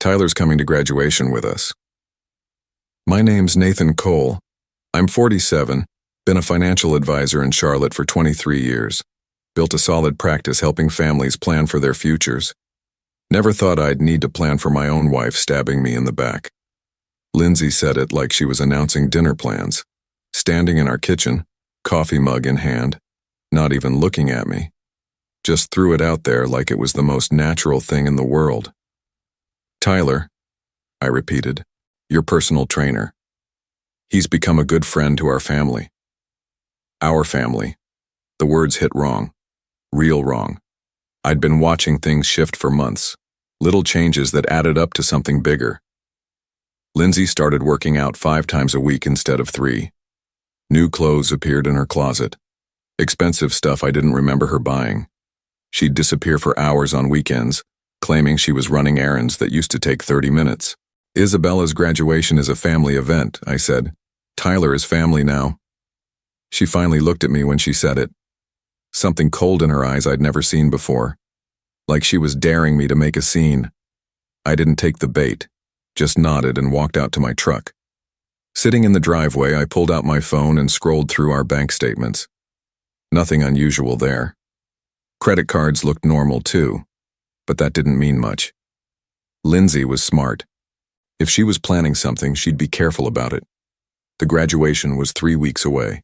Tyler's coming to graduation with us. My name's Nathan Cole. I'm 47, been a financial advisor in Charlotte for 23 years. Built a solid practice helping families plan for their futures. Never thought I'd need to plan for my own wife stabbing me in the back. Lindsay said it like she was announcing dinner plans, standing in our kitchen, coffee mug in hand, not even looking at me. Just threw it out there like it was the most natural thing in the world. Tyler, I repeated, your personal trainer. He's become a good friend to our family. Our family. The words hit wrong. Real wrong. I'd been watching things shift for months, little changes that added up to something bigger. Lindsay started working out 5 times a week instead of 3. New clothes appeared in her closet. Expensive stuff I didn't remember her buying. She'd disappear for hours on weekends, claiming she was running errands that used to take 30 minutes. Isabella's graduation is a family event, I said. Tyler is family now. She finally looked at me when she said it. Something cold in her eyes I'd never seen before. Like she was daring me to make a scene. I didn't take the bait, just nodded and walked out to my truck. Sitting in the driveway, I pulled out my phone and scrolled through our bank statements. Nothing unusual there. Credit cards looked normal too, but that didn't mean much. Lindsay was smart. If she was planning something, she'd be careful about it. The graduation was 3 weeks away.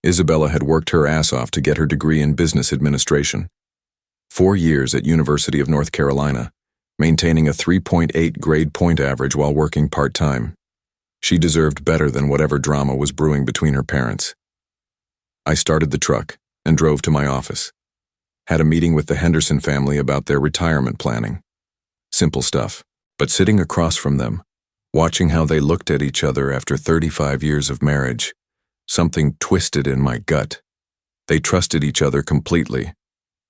Isabella had worked her ass off to get her degree in business administration. 4 years at University of North Carolina, maintaining a 3.8 grade point average while working part-time. She deserved better than whatever drama was brewing between her parents. I started the truck and drove to my office. Had a meeting with the Henderson family about their retirement planning. Simple stuff, but sitting across from them, watching how they looked at each other after 35 years of marriage, something twisted in my gut. They trusted each other completely,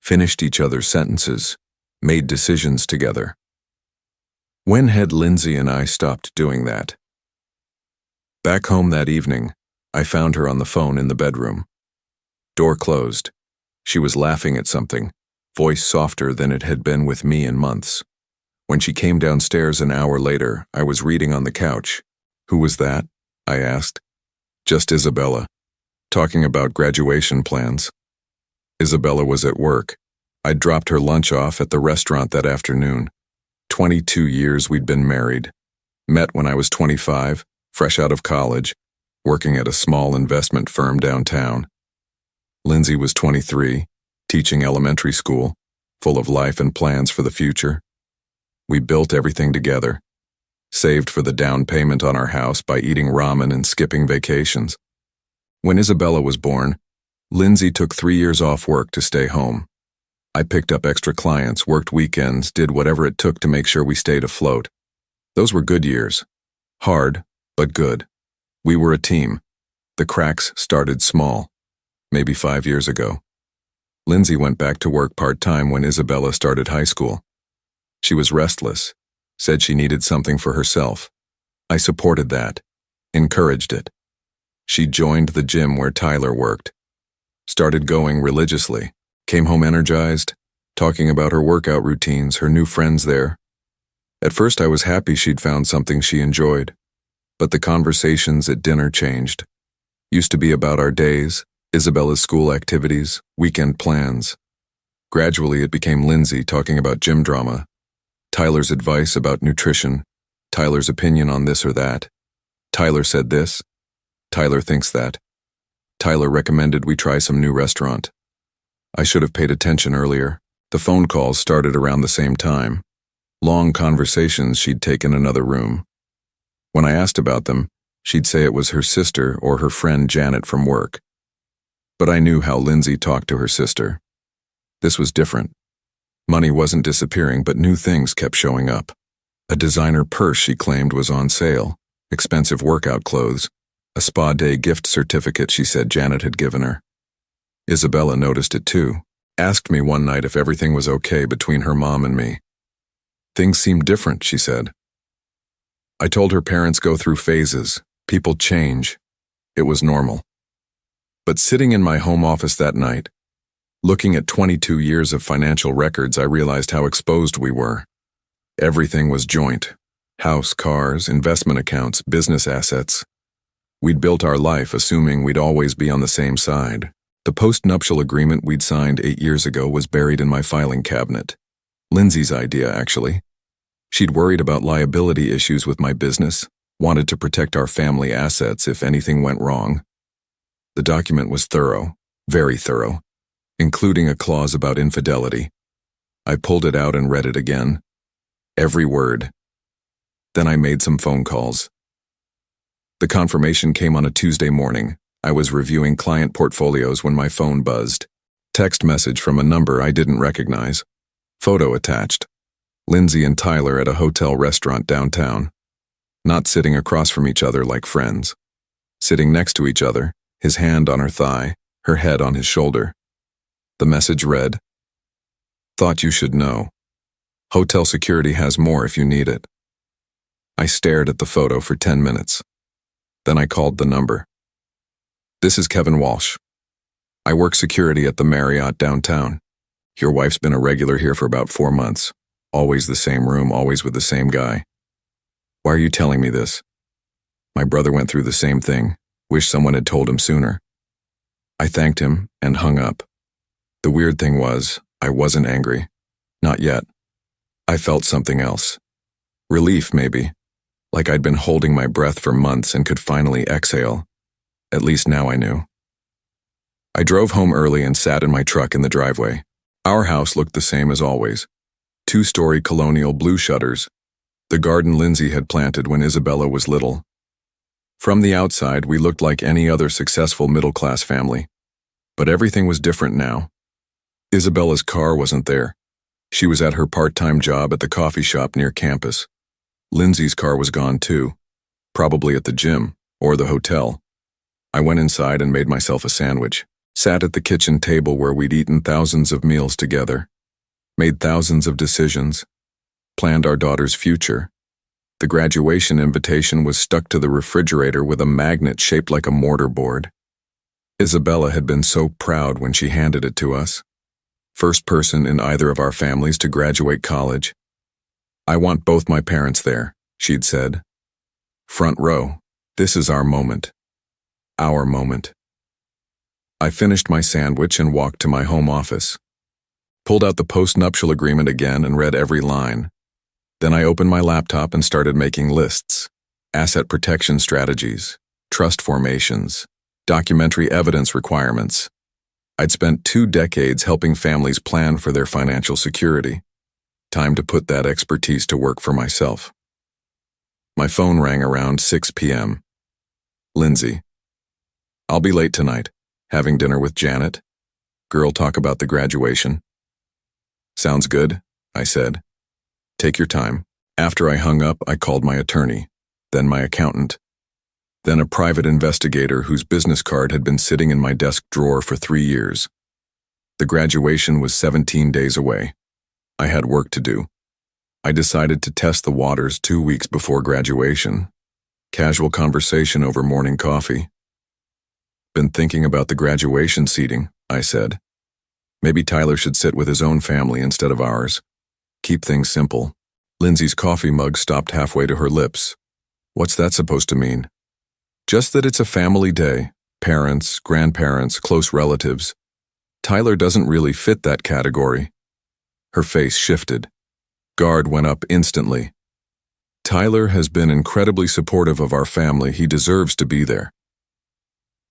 finished each other's sentences, made decisions together. When had Lindsay and I stopped doing that? Back home that evening, I found her on the phone in the bedroom. Door closed. She was laughing at something, voice softer than it had been with me in months. When she came downstairs an hour later, I was reading on the couch. Who was that? I asked. Just Isabella, talking about graduation plans. Isabella was at work. I'd dropped her lunch off at the restaurant that afternoon. 22 years we'd been married. Met when I was 25, fresh out of college, working at a small investment firm downtown. Lindsay was 23, teaching elementary school, full of life and plans for the future. We built everything together. Saved for the down payment on our house by eating ramen and skipping vacations. When Isabella was born, Lindsay took 3 years off work to stay home. I picked up extra clients, worked weekends, did whatever it took to make sure we stayed afloat. Those were good years. Hard, but good. We were a team. The cracks started small, maybe 5 years ago. Lindsay went back to work part-time when Isabella started high school. She was restless. Said she needed something for herself. I supported that, encouraged it. She joined the gym where Tyler worked. Started going religiously, came home energized, talking about her workout routines, her new friends there. At first I was happy she'd found something she enjoyed, but the conversations at dinner changed. Used to be about our days, Isabella's school activities, weekend plans. Gradually it became Lindsay talking about gym drama, Tyler's advice about nutrition, Tyler's opinion on this or that. Tyler said this. Tyler thinks that. Tyler recommended we try some new restaurant. I should have paid attention earlier. The phone calls started around the same time. Long conversations she'd take in another room. When I asked about them, she'd say it was her sister or her friend Janet from work. But I knew how Lindsay talked to her sister. This was different. Money wasn't disappearing, but new things kept showing up. A designer purse she claimed was on sale, expensive workout clothes, a spa day gift certificate she said Janet had given her. Isabella noticed it too, asked me one night if everything was okay between her mom and me. Things seemed different, she said. I told her parents go through phases, people change. It was normal. But sitting in my home office that night, looking at 22 years of financial records, I realized how exposed we were. Everything was joint, House, cars, investment accounts, business assets. We'd built our life assuming we'd always be on the same side. The post-nuptial agreement we'd signed 8 years ago was buried in my filing cabinet. Lindsay's idea, actually. She'd worried about liability issues with my business, wanted to protect our family assets if anything went wrong. The document was thorough, very thorough, including a clause about infidelity. I pulled it out and read it again. Every word. Then I made some phone calls. The confirmation came on a Tuesday morning. I was reviewing client portfolios when my phone buzzed. Text message from a number I didn't recognize. Photo attached. Lindsay and Tyler at a hotel restaurant downtown. Not sitting across from each other like friends. Sitting next to each other, his hand on her thigh, her head on his shoulder. The message read, "Thought you should know. Hotel security has more if you need it." I stared at the photo for 10 minutes. Then I called the number. "This is Kevin Walsh. I work security at the Marriott downtown. Your wife's been a regular here for about 4 months. Always the same room, always with the same guy. Why are you telling me this? My brother went through the same thing. Wish someone had told him sooner." I thanked him and hung up. The weird thing was, I wasn't angry. Not yet. I felt something else. Relief, maybe. Like I'd been holding my breath for months and could finally exhale. At least now I knew. I drove home early and sat in my truck in the driveway. Our house looked the same as always. 2-story colonial blue shutters. The garden Lindsay had planted when Isabella was little. From the outside, we looked like any other successful middle-class family. But everything was different now. Isabella's car wasn't there. She was at her part-time job at the coffee shop near campus. Lindsay's car was gone too. Probably at the gym or the hotel. I went inside and made myself a sandwich. Sat at the kitchen table where we'd eaten thousands of meals together. Made thousands of decisions. Planned our daughter's future. The graduation invitation was stuck to the refrigerator with a magnet shaped like a mortarboard. Isabella had been so proud when she handed it to us. First person in either of our families to graduate college. "I want both my parents there," she'd said. "Front row. This is our moment. Our moment." I finished my sandwich and walked to my home office. Pulled out the post-nuptial agreement again and read every line. Then I opened my laptop and started making lists. Asset protection strategies, trust formations, documentary evidence requirements. I'd spent 2 decades helping families plan for their financial security. Time to put that expertise to work for myself. My phone rang around 6 p.m. "Lindsay. I'll be late tonight. Having dinner with Janet. Girl talk about the graduation." "Sounds good," I said. "Take your time." After I hung up, I called my attorney, then my accountant, then a private investigator whose business card had been sitting in my desk drawer for 3 years. The graduation was 17 days away. I had work to do. I decided to test the waters 2 weeks before graduation. Casual conversation over morning coffee. "Been thinking about the graduation seating," I said. "Maybe Tyler should sit with his own family instead of ours. Keep things simple." Lindsay's coffee mug stopped halfway to her lips. "What's that supposed to mean?" "Just that it's a family day. Parents, grandparents, close relatives. Tyler doesn't really fit that category." Her face shifted. Guard went up instantly. "Tyler has been incredibly supportive of our family. He deserves to be there."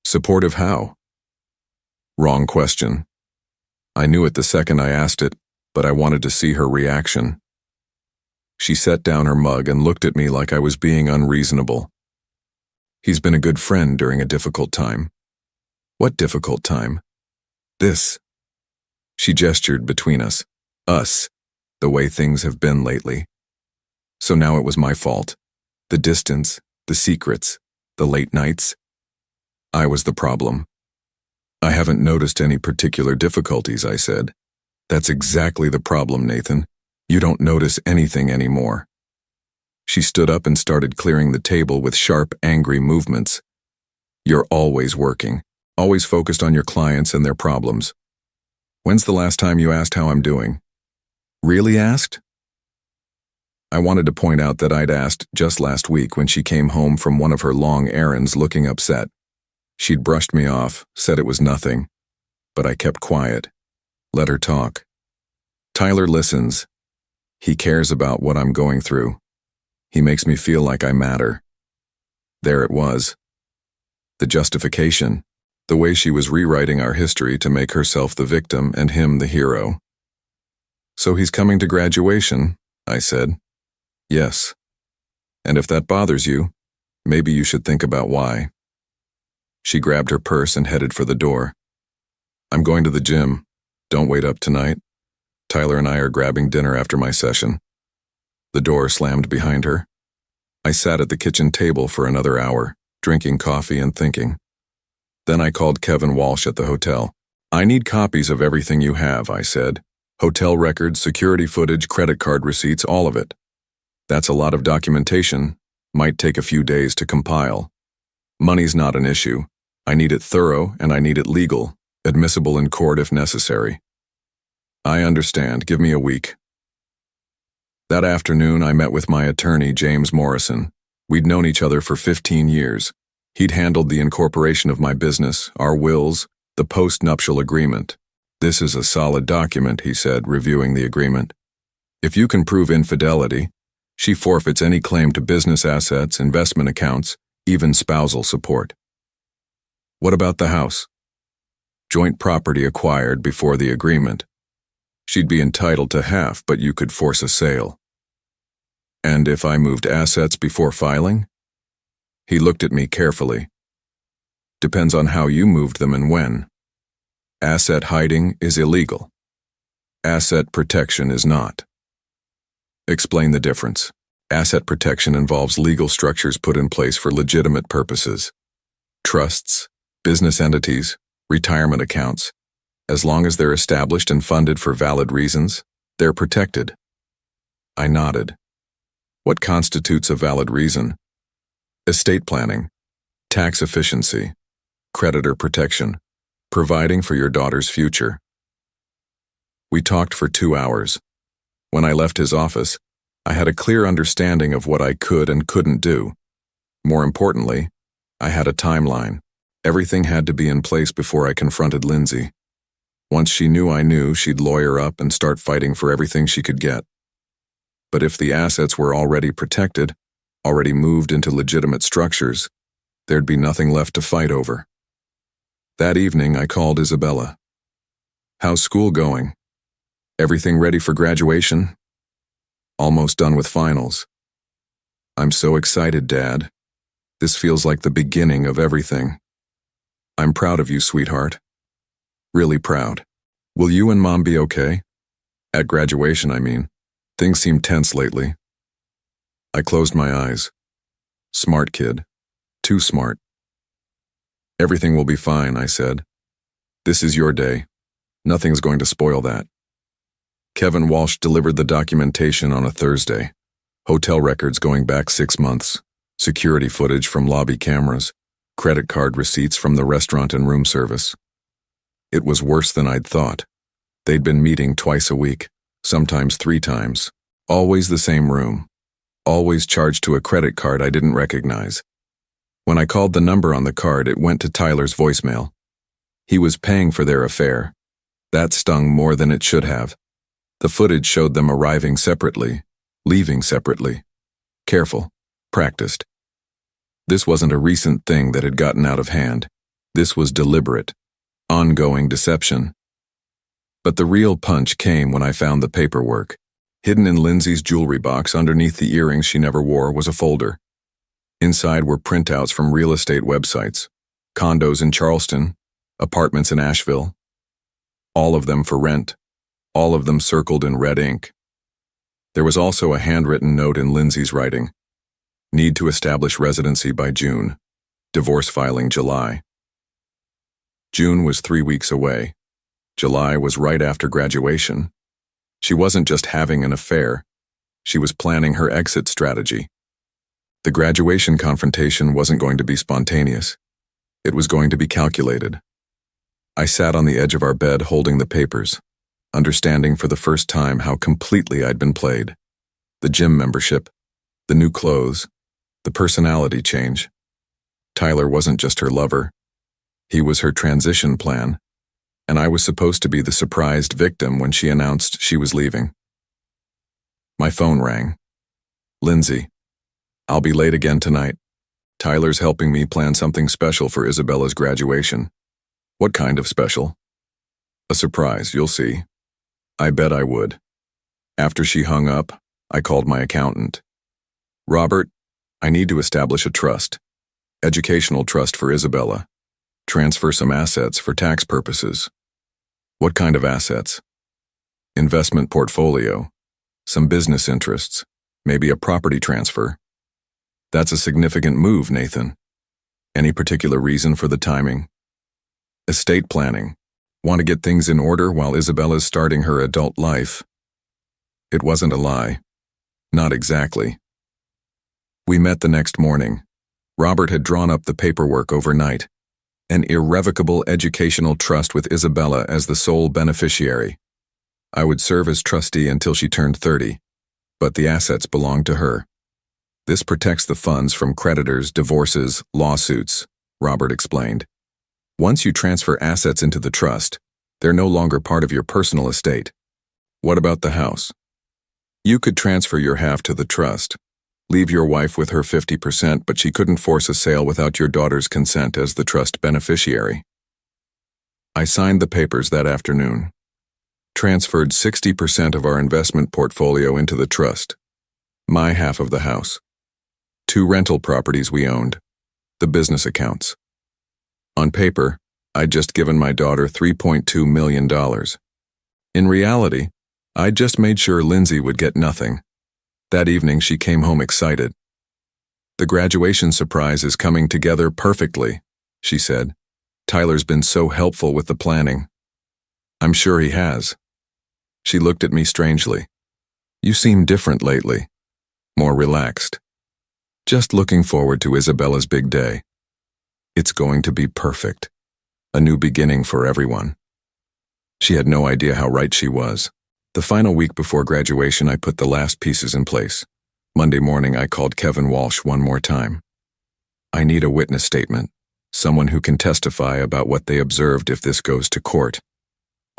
"Supportive how?" Wrong question. I knew it the second I asked it, but I wanted to see her reaction. She set down her mug and looked at me like I was being unreasonable. "He's been a good friend during a difficult time." "What difficult time?" "This." She gestured between us. "Us. The way things have been lately." So now it was my fault. The distance, the secrets, the late nights. I was the problem. "I haven't noticed any particular difficulties," I said. "That's exactly the problem, Nathan. You don't notice anything anymore." She stood up and started clearing the table with sharp, angry movements. "You're always working, always focused on your clients and their problems. When's the last time you asked how I'm doing?" "Really asked?" I wanted to point out that I'd asked just last week when she came home from one of her long errands looking upset. She'd brushed me off, said it was nothing, but I kept quiet. Let her talk. Tyler listens. He cares about what I'm going through. He makes me feel like I matter. There it was. The justification. The way she was rewriting our history to make herself the victim and him the hero. So he's coming to graduation, I said. Yes. And if that bothers you, maybe you should think about why. She grabbed her purse and headed for the door. I'm going to the gym. Don't wait up tonight. Tyler and I are grabbing dinner after my session. The door slammed behind her. I sat at the kitchen table for another hour, drinking coffee and thinking. Then I called Kevin Walsh at the hotel. I need copies of everything you have, I said. Hotel records, security footage, credit card receipts, all of it. That's a lot of documentation. Might take a few days to compile. Money's not an issue. I need it thorough and I need it legal, admissible in court if necessary. I understand. Give me a week. That afternoon, I met with my attorney, James Morrison. We'd known each other for 15 years. He'd handled the incorporation of my business, our wills, the post-nuptial agreement. This is a solid document, he said, reviewing the agreement. If you can prove infidelity, she forfeits any claim to business assets, investment accounts, even spousal support. What about the house? Joint property acquired before the agreement. She'd be entitled to half, but you could force a sale. And if I moved assets before filing? He looked at me carefully. Depends on how you moved them and when. Asset hiding is illegal. Asset protection is not. Explain the difference. Asset protection involves legal structures put in place for legitimate purposes. Trusts, business entities, retirement accounts. As long as they're established and funded for valid reasons, they're protected. I nodded. What constitutes a valid reason? Estate planning, tax efficiency, creditor protection, providing for your daughter's future. We talked for 2 hours. When I left his office, I had a clear understanding of what I could and couldn't do. More importantly, I had a timeline. Everything had to be in place before I confronted Lindsay. Once she knew I knew, she'd lawyer up and start fighting for everything she could get. But if the assets were already protected, already moved into legitimate structures, there'd be nothing left to fight over. That evening, I called Isabella. How's school going? Everything ready for graduation? Almost done with finals. I'm so excited, Dad. This feels like the beginning of everything. I'm proud of you, sweetheart. Really proud. Will you and Mom be okay? At graduation, I mean. Things seem tense lately. I closed my eyes. Smart kid. Too smart. Everything will be fine, I said. This is your day. Nothing's going to spoil that. Kevin Walsh delivered the documentation on a Thursday. Hotel records going back 6 months. Security footage from lobby cameras. Credit card receipts from the restaurant and room service. It was worse than I'd thought. They'd been meeting twice a week, sometimes 3 times. Always the same room. Always charged to a credit card I didn't recognize. When I called the number on the card, it went to Tyler's voicemail. He was paying for their affair. That stung more than it should have. The footage showed them arriving separately, leaving separately. Careful, practiced. This wasn't a recent thing that had gotten out of hand. This was deliberate, ongoing deception. But the real punch came when I found the paperwork. Hidden in Lindsay's jewelry box underneath the earrings she never wore was a folder. Inside were printouts from real estate websites, condos in Charleston, apartments in Asheville. All of them for rent, all of them circled in red ink. There was also a handwritten note in Lindsay's writing. Need to establish residency by June. Divorce filing July. June was 3 weeks away. July was right after graduation. She wasn't just having an affair. She was planning her exit strategy. The graduation confrontation wasn't going to be spontaneous. It was going to be calculated. I sat on the edge of our bed holding the papers, understanding for the first time how completely I'd been played. The gym membership, the new clothes, the personality change. Tyler wasn't just her lover. He was her transition plan, and I was supposed to be the surprised victim when she announced she was leaving. My phone rang. Lindsay, I'll be late again tonight. Tyler's helping me plan something special for Isabella's graduation. What kind of special? A surprise, you'll see. I bet I would. After she hung up, I called my accountant. Robert, I need to establish a trust. Educational trust for Isabella. Transfer some assets for tax purposes. What kind of assets? Investment portfolio. Some business interests. Maybe a property transfer. That's a significant move, Nathan. Any particular reason for the timing? Estate planning. Want to get things in order while Isabella's starting her adult life. It wasn't a lie. Not exactly. We met the next morning. Robert had drawn up the paperwork overnight. An irrevocable educational trust with Isabella as the sole beneficiary. I would serve as trustee until she turned 30, but the assets belonged to her. This protects the funds from creditors, divorces, lawsuits, Robert explained. Once you transfer assets into the trust, they're no longer part of your personal estate. What about the house? You could transfer your half to the trust. Leave your wife with her 50%, but she couldn't force a sale without your daughter's consent as the trust beneficiary. I signed the papers that afternoon. Transferred 60% of our investment portfolio into the trust. My half of the house. 2 rental properties we owned. The business accounts. On paper, I'd just given my daughter $3.2 million. In reality, I'd just made sure Lindsay would get nothing. That evening she came home excited. The graduation surprise is coming together perfectly, she said. Tyler's been so helpful with the planning. I'm sure he has. She looked at me strangely. You seem different lately. More relaxed. Just looking forward to Isabella's big day. It's going to be perfect. A new beginning for everyone. She had no idea how right she was. The final week before graduation, I put the last pieces in place. Monday morning, I called Kevin Walsh one more time. I need a witness statement, someone who can testify about what they observed if this goes to court.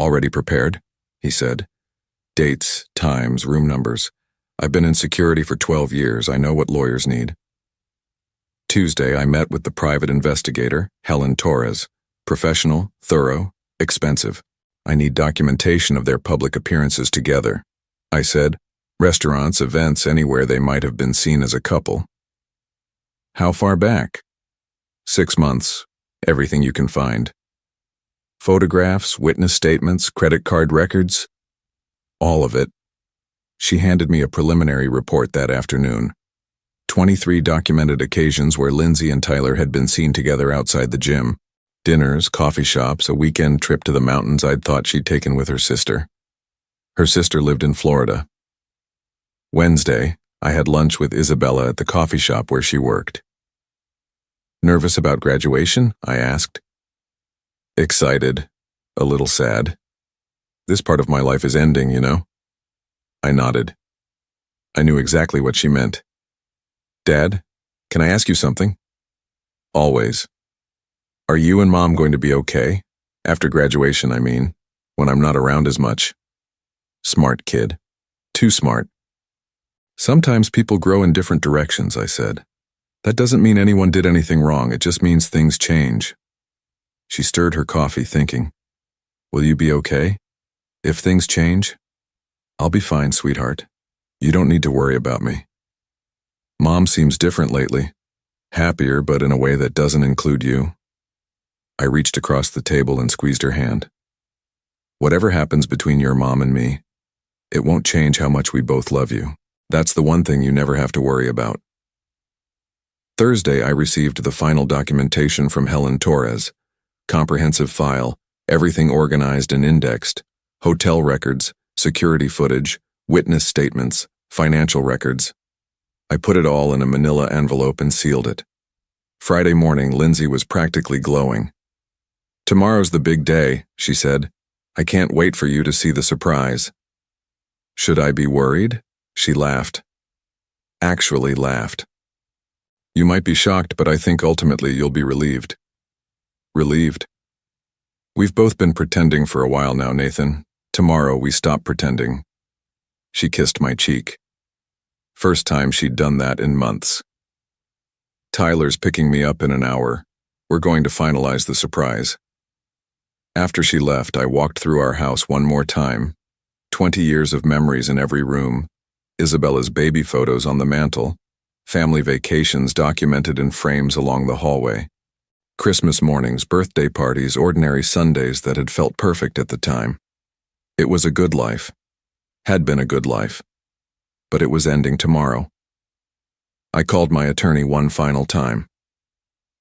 Already prepared? He said. Dates, times, room numbers. I've been in security for 12 years. I know what lawyers need. Tuesday, I met with the private investigator, Helen Torres. Professional, thorough, expensive. I need documentation of their public appearances together. I said, restaurants, events, anywhere they might have been seen as a couple. How far back? 6 months, everything you can find. Photographs, witness statements, credit card records. All of it. She handed me a preliminary report that afternoon. 23 documented occasions where Lindsay and Tyler had been seen together outside the gym. Dinners, coffee shops, a weekend trip to the mountains I'd thought she'd taken with her sister. Her sister lived in Florida. Wednesday, I had lunch with Isabella at the coffee shop where she worked. Nervous about graduation? I asked. Excited. A little sad. This part of my life is ending, you know? I nodded. I knew exactly what she meant. Dad, can I ask you something? Always. Are you and Mom going to be okay? After graduation, I mean, when I'm not around as much. Smart kid. Too smart. Sometimes people grow in different directions, I said. That doesn't mean anyone did anything wrong, it just means things change. She stirred her coffee, thinking, will you be okay? If things change? I'll be fine, sweetheart. You don't need to worry about me. Mom seems different lately. Happier, but in a way that doesn't include you. I reached across the table and squeezed her hand. Whatever happens between your mom and me, it won't change how much we both love you. That's the one thing you never have to worry about. Thursday, I received the final documentation from Helen Torres. Comprehensive file, everything organized and indexed, hotel records, security footage, witness statements, financial records. I put it all in a manila envelope and sealed it. Friday morning, Lindsay was practically glowing. Tomorrow's the big day, she said. I can't wait for you to see the surprise. Should I be worried? She laughed. actually laughed. You might be shocked, but I think ultimately you'll be relieved. Relieved? We've both been pretending for a while now, Nathan. Tomorrow we stop pretending. She kissed my cheek. First time she'd done that in months. Tyler's picking me up in an hour. We're going to finalize the surprise. After she left, I walked through our house one more time. 20 years of memories in every room. Isabella's baby photos on the mantel. Family vacations documented in frames along the hallway. Christmas mornings, birthday parties, ordinary Sundays that had felt perfect at the time. It was a good life. Had been a good life. But it was ending tomorrow. I called my attorney one final time.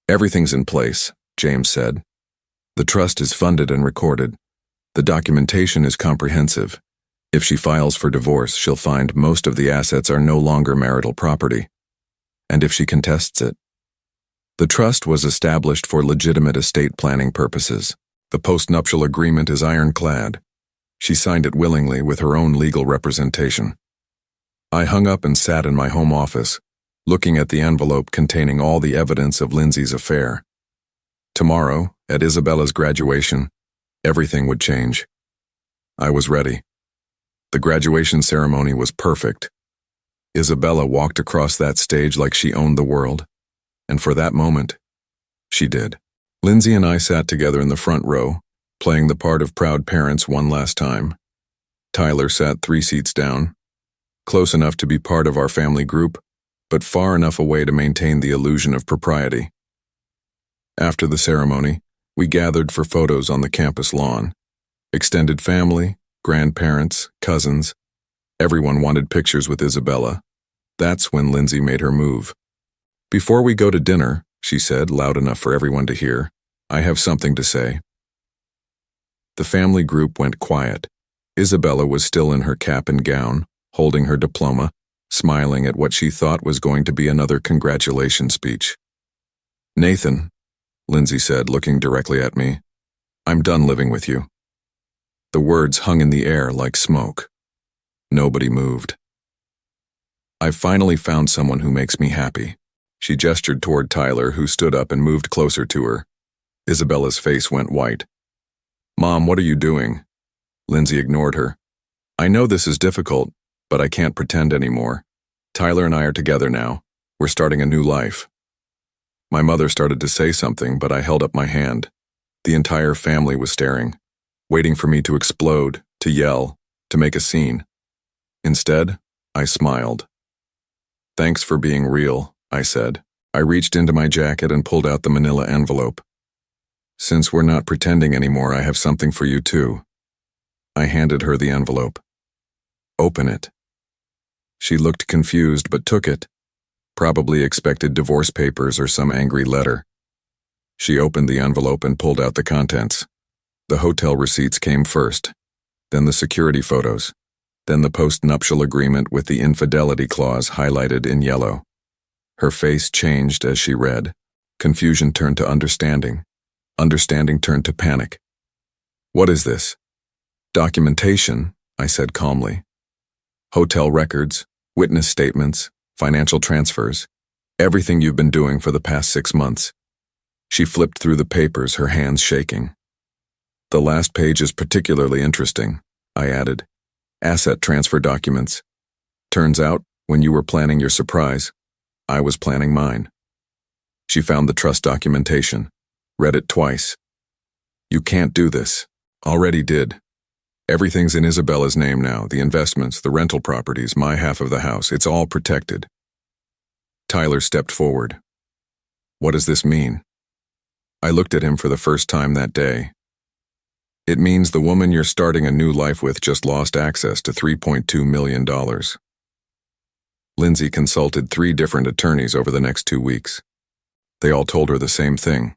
Everything's in place, James said. The trust is funded and recorded. The documentation is comprehensive. If she files for divorce, she'll find most of the assets are no longer marital property. And if she contests it? The trust was established for legitimate estate planning purposes. The postnuptial agreement is ironclad. She signed it willingly with her own legal representation. I hung up and sat in my home office, looking at the envelope containing all the evidence of Lindsay's affair. Tomorrow, at Isabella's graduation, everything would change. I was ready. The graduation ceremony was perfect. Isabella walked across that stage like she owned the world. And for that moment, she did. Lindsay and I sat together in the front row, playing the part of proud parents one last time. Tyler sat 3 seats down, close enough to be part of our family group, but far enough away to maintain the illusion of propriety. After the ceremony, we gathered for photos on the campus lawn. Extended family, grandparents, cousins. Everyone wanted pictures with Isabella. That's when Lindsay made her move. Before we go to dinner, she said, loud enough for everyone to hear, I have something to say. The family group went quiet. Isabella was still in her cap and gown, holding her diploma, smiling at what she thought was going to be another congratulation speech. Nathan, Lindsay said, looking directly at me, I'm done living with you. The words hung in the air like smoke. Nobody moved. I've finally found someone who makes me happy. She gestured toward Tyler, who stood up and moved closer to her. Isabella's face went white. Mom, what are you doing? Lindsay ignored her. I know this is difficult, but I can't pretend anymore. Tyler and I are together now. We're starting a new life. My mother started to say something, but I held up my hand. The entire family was staring, waiting for me to explode, to yell, to make a scene. Instead, I smiled. Thanks for being real, I said. I reached into my jacket and pulled out the manila envelope. Since we're not pretending anymore, I have something for you too. I handed her the envelope. Open it. She looked confused but took it. Probably expected divorce papers or some angry letter. She opened the envelope and pulled out the contents. The hotel receipts came first, then the security photos, then the post-nuptial agreement with the infidelity clause highlighted in yellow. Her face changed as she read. Confusion turned to understanding. Understanding turned to panic. What is this? Documentation, I said calmly. Hotel records, witness statements, financial transfers, everything you've been doing for the past 6 months. She flipped through the papers, her hands shaking. The last page is particularly interesting, I added. Asset transfer documents. Turns out, when you were planning your surprise, I was planning mine. She found the trust documentation, read it twice. You can't do this. Already did. Everything's in Isabella's name now, the investments, the rental properties, my half of the house. It's all protected. Tyler stepped forward. What does this mean? I looked at him for the first time that day. It means the woman you're starting a new life with just lost access to $3.2 million. Lindsay consulted 3 different attorneys over the next 2 weeks. They all told her the same thing.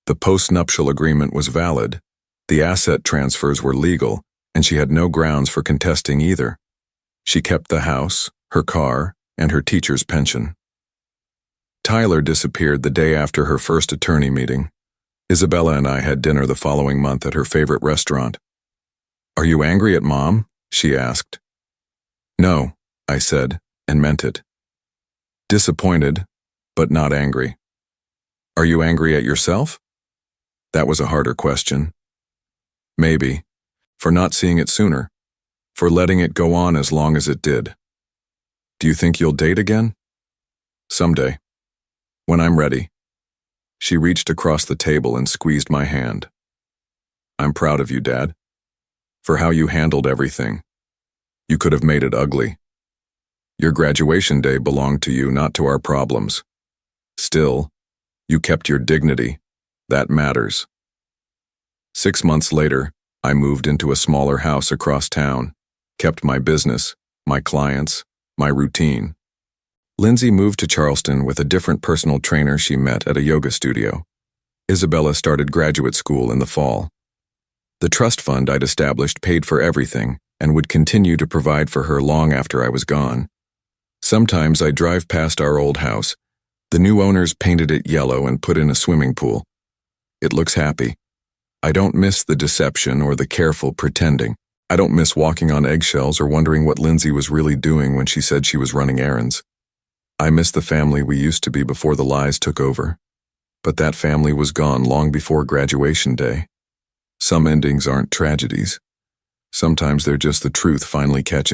The post-nuptial agreement was valid, the asset transfers were legal, and she had no grounds for contesting either. She kept the house, her car, and her teacher's pension. Tyler disappeared the day after her first attorney meeting. Isabella and I had dinner the following month at her favorite restaurant. Are you angry at Mom? She asked. No, I said, and meant it. Disappointed, but not angry. Are you angry at yourself? That was a harder question. Maybe. For not seeing it sooner. For letting it go on as long as it did. Do you think you'll date again? Someday. When I'm ready. She reached across the table and squeezed my hand. I'm proud of you, Dad. For how you handled everything. You could have made it ugly. Your graduation day belonged to you, not to our problems. Still, you kept your dignity. That matters. 6 months later, I moved into a smaller house across town, kept my business, my clients, my routine. Lindsay moved to Charleston with a different personal trainer she met at a yoga studio. Isabella started graduate school in the fall. The trust fund I'd established paid for everything and would continue to provide for her long after I was gone. Sometimes I'd drive past our old house. The new owners painted it yellow and put in a swimming pool. It looks happy. I don't miss the deception or the careful pretending. I don't miss walking on eggshells or wondering what Lindsay was really doing when she said she was running errands. I miss the family we used to be before the lies took over. But that family was gone long before graduation day. Some endings aren't tragedies. Sometimes they're just the truth finally catching